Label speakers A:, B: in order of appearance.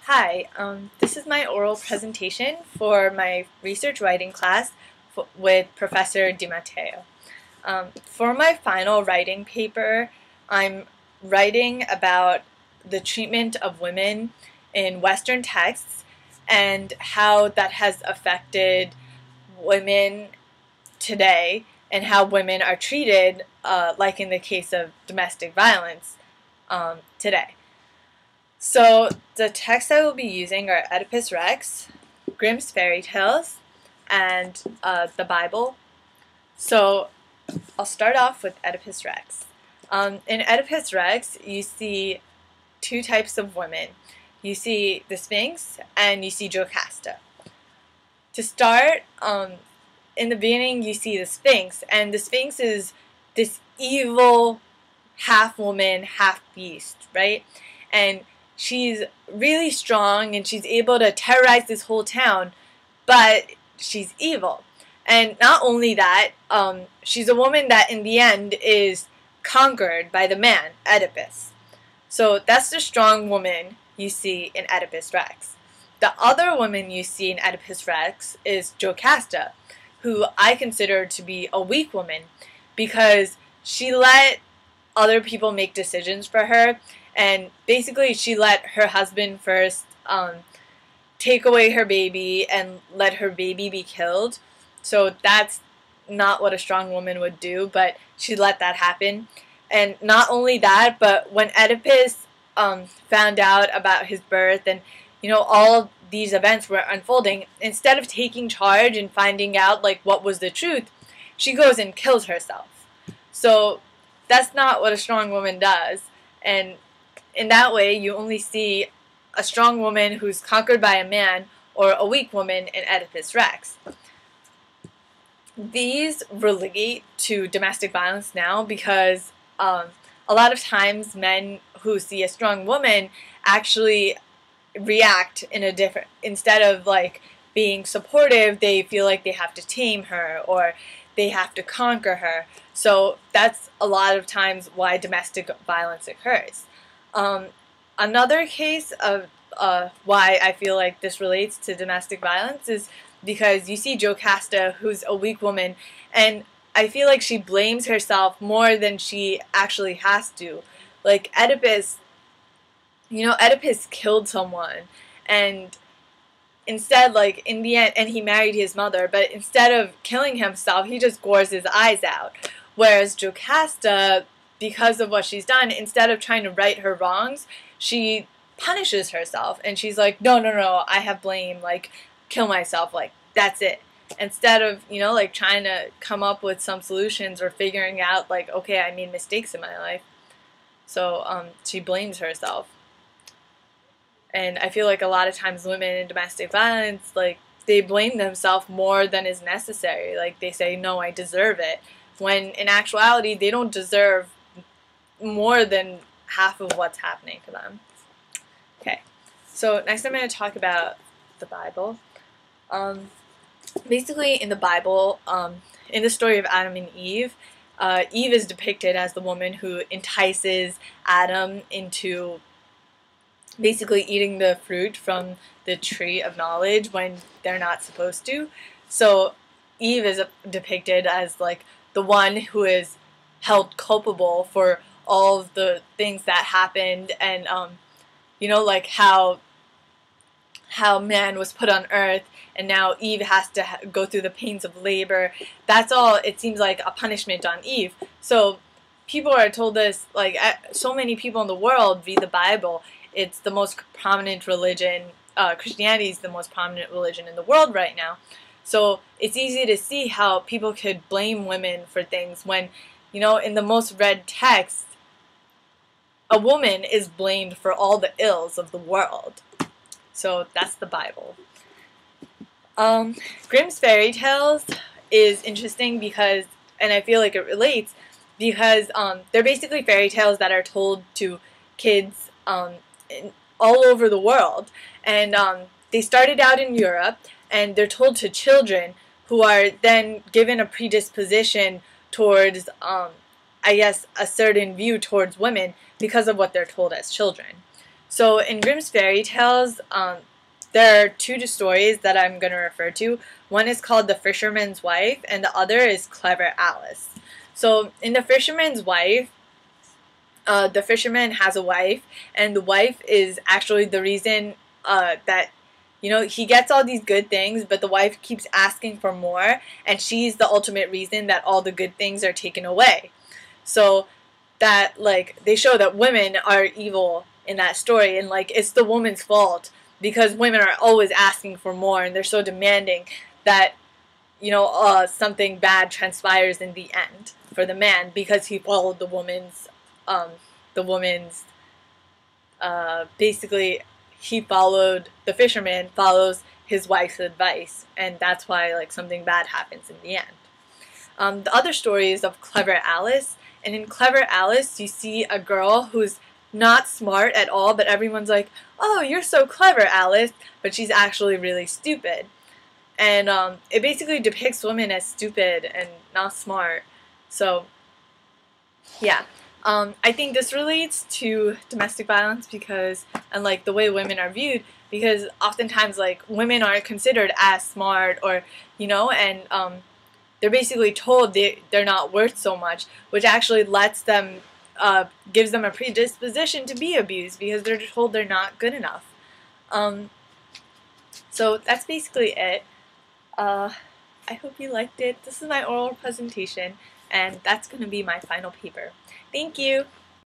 A: Hi, this is my oral presentation for my research writing class with Professor DiMatteo. For my final writing paper, I'm writing about the treatment of women in Western texts and how that has affected women today and how women are treated, like in the case of domestic violence today. So the texts I will be using are Oedipus Rex, Grimm's Fairy Tales, and the Bible. So I'll start off with Oedipus Rex. In Oedipus Rex, you see two types of women. You see the Sphinx and you see Jocasta. To start, in the beginning you see the Sphinx, and the Sphinx is this evil half woman, half beast, right? And she's really strong and she's able to terrorize this whole town, but she's evil. And not only that, she's a woman that in the end is conquered by the man, Oedipus. So that's the strong woman you see in Oedipus Rex. The other woman you see in Oedipus Rex is Jocasta, who I consider to be a weak woman because she let other people make decisions for her, and basically she let her husband first take away her baby and let her baby be killed. So that's not what a strong woman would do, but she let that happen. And not only that, but when Oedipus found out about his birth and all these events were unfolding, instead of taking charge and finding out like what was the truth, she goes and kills herself. So that's not what a strong woman does. And in that way, you only see a strong woman who's conquered by a man or a weak woman in Oedipus Rex. These relate to domestic violence now because a lot of times men who see a strong woman actually react in a different, instead of like being supportive, they feel like they have to tame her or they have to conquer her. So that's a lot of times why domestic violence occurs. Another case of why I feel like this relates to domestic violence is because you see Jocasta, who's a weak woman, and I feel like she blames herself more than she actually has to. Like Oedipus, Oedipus killed someone, and instead, like, in the end, and he married his mother, but instead of killing himself, he just gores his eyes out. Whereas Jocasta, because of what she's done, instead of trying to right her wrongs, she punishes herself, and she's like, no, no, no, I have blame, like, kill myself, like, that's it. Instead of, like, trying to come up with some solutions or figuring out, like, okay, I made mistakes in my life. So, she blames herself. And I feel like a lot of times women in domestic violence, like, they blame themselves more than is necessary. Like, they say, no, I deserve it. When in actuality, they don't deserve more than half of what's happening to them. Okay, so next I'm going to talk about the Bible. Basically, in the Bible, in the story of Adam and Eve, Eve is depicted as the woman who entices Adam into basically eating the fruit from the tree of knowledge when they're not supposed to. So Eve is depicted as like the one who is held culpable for all of the things that happened, and like how man was put on earth and now Eve has to go through the pains of labor. That's all, it seems like, a punishment on Eve. So people are told this, like, so many people in the world read the Bible. It's the most prominent religion. Christianity is the most prominent religion in the world right now. So it's easy to see how people could blame women for things when, in the most read text, a woman is blamed for all the ills of the world. So that's the Bible. Grimm's Fairy Tales is interesting because, and I feel like it relates, because they're basically fairy tales that are told to kids all over the world. And they started out in Europe, and they're told to children who are then given a predisposition towards, I guess, a certain view towards women because of what they're told as children. So in Grimm's Fairy Tales, there are two stories that I'm going to refer to. One is called The Fisherman's Wife, and the other is Clever Alice. So in The Fisherman's Wife, the fisherman has a wife, and the wife is actually the reason that, you know, he gets all these good things, but the wife keeps asking for more, and she's the ultimate reason that all the good things are taken away. So that, like, they show that women are evil in that story, and like it's the woman's fault because women are always asking for more, and they're so demanding that, you know, something bad transpires in the end for the man because he followed the woman's basically the fisherman follows his wife's advice, and that's why like something bad happens in the end. The other story is of Clever Alice, and in Clever Alice you see a girl who's not smart at all, but everyone's like, oh, you're so clever, Alice, but she's actually really stupid. And it basically depicts women as stupid and not smart. So yeah, I think this relates to domestic violence because, and like the way women are viewed, because oftentimes like women aren't considered as smart, or, you know, and they're basically told they're not worth so much, which actually lets them, gives them a predisposition to be abused because they're told they're not good enough. So that's basically it. I hope you liked it. This is my oral presentation, and that's going to be my final paper. Thank you!